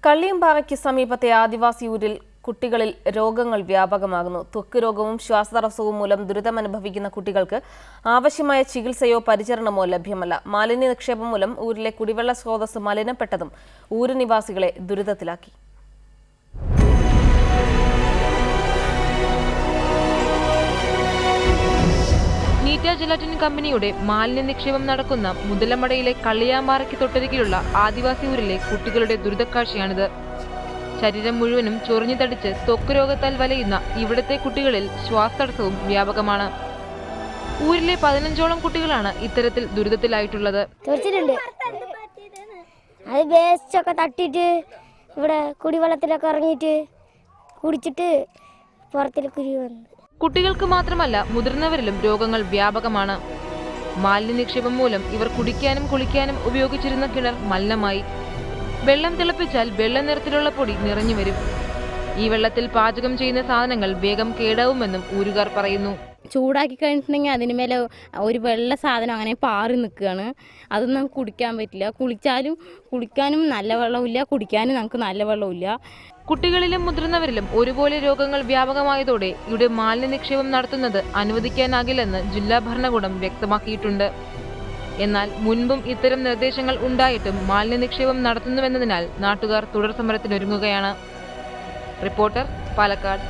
കള്ളിയമ്പാറയ്ക്ക് സമീപത്തെ ആദിവാസി ഊരിൽ കുട്ടികളിൽ രോഗങ്ങൾ വ്യാപകമാകുന്നു. ത്വക്ക് രോഗവും ശ്വാസതടസ്സവും മൂലം ദുരിതമനുഭവിക്കുന്ന കുട്ടികൾക്ക് ആവശ്യമായ ചികിത്സയോ പരിചരണമോ ലഭ്യമല്ല. മാലിന്യ നിക്ഷേപം മൂലം ഊരിലെ കുടിവെള്ള സ്രോതസ് മലിനപ്പെട്ടതും ഊരു നിവാസികളെ ദുരിതത്തിലാക്കി. നീറ്റ ജലറ്റിൻ കമ്പനിയുടെ മാലിന്യ നിക്ഷേപം നടക്കുന്ന മുതലമടയിലെ കള്ളിയാമ്പാറയ്ക്ക് തൊട്ടരികിലുള്ള ആദിവാസി ഊരിലെ കുട്ടികളുടെ ദുരിതക്കാഴ്ചയാണിത്. ശരീരം മുഴുവനും ചൊറിഞ്ഞു തടിച്ച് ത്വക്ക് രോഗത്താൽ വലയുന്ന ഇവിടുത്തെ കുട്ടികളിൽ ശ്വാസതടസ്സവും വ്യാപകമാണ്. ഊരിലെ 15ഓളം കുട്ടികളാണ് ഇത്തരത്തിൽ ദുരിതത്തിലായിട്ടുള്ളത്. ഇവിടെ കുടിവെള്ളത്തിലൊക്കെ ഇറങ്ങിയിട്ട് കുടിച്ചിട്ട് പുറത്തിലേക്ക് വന്നു. കുട്ടികൾക്ക് മാത്രമല്ല മുതിർന്നവരിലും രോഗങ്ങൾ വ്യാപകമാണ്. മാലിന്യ നിക്ഷേപം മൂലം ഇവർ കുടിക്കാനും കുളിക്കാനും ഉപയോഗിച്ചിരുന്ന കിണർ മലിനമായി. വെള്ളം തിളപ്പിച്ചാൽ വെള്ള നിറത്തിലുള്ള പൊടി നിറഞ്ഞു വരും. ഈ വെള്ളത്തിൽ പാചകം ചെയ്യുന്ന സാധനങ്ങൾ വേഗം കേടാവുമെന്നും ഊരുകാർ പറയുന്നു. ചൂടാക്കി കഴിഞ്ഞിട്ടുണ്ടെങ്കിൽ അതിന് മേലെ ഒരു വെള്ള സാധനം അങ്ങനെ പാറി നിൽക്കുകയാണ്. അതൊന്നും നമുക്ക് കുടിക്കാൻ പറ്റില്ല. കുളിക്കാനും നല്ല വെള്ളമില്ല, കുടിക്കാനും നമുക്ക് നല്ല വെള്ളമില്ല. കുട്ടികളിലും മുതിർന്നവരിലും ഒരുപോലെ രോഗങ്ങൾ വ്യാപകമായതോടെ ഇവിടെ മാലിന്യ നിക്ഷേപം നടത്തുന്നത് അനുവദിക്കാനാകില്ലെന്ന് ജില്ലാ ഭരണകൂടം വ്യക്തമാക്കിയിട്ടുണ്ട്. എന്നാൽ മുൻപും ഇത്തരം നിർദ്ദേശങ്ങൾ ഉണ്ടായിട്ടും മാലിന്യ നിക്ഷേപം നടത്തുന്നുവെന്നതിനാൽ നാട്ടുകാർ തുടർ സമരത്തിനൊരുങ്ങുകയാണ്. റിപ്പോർട്ടർ, പാലക്കാട്.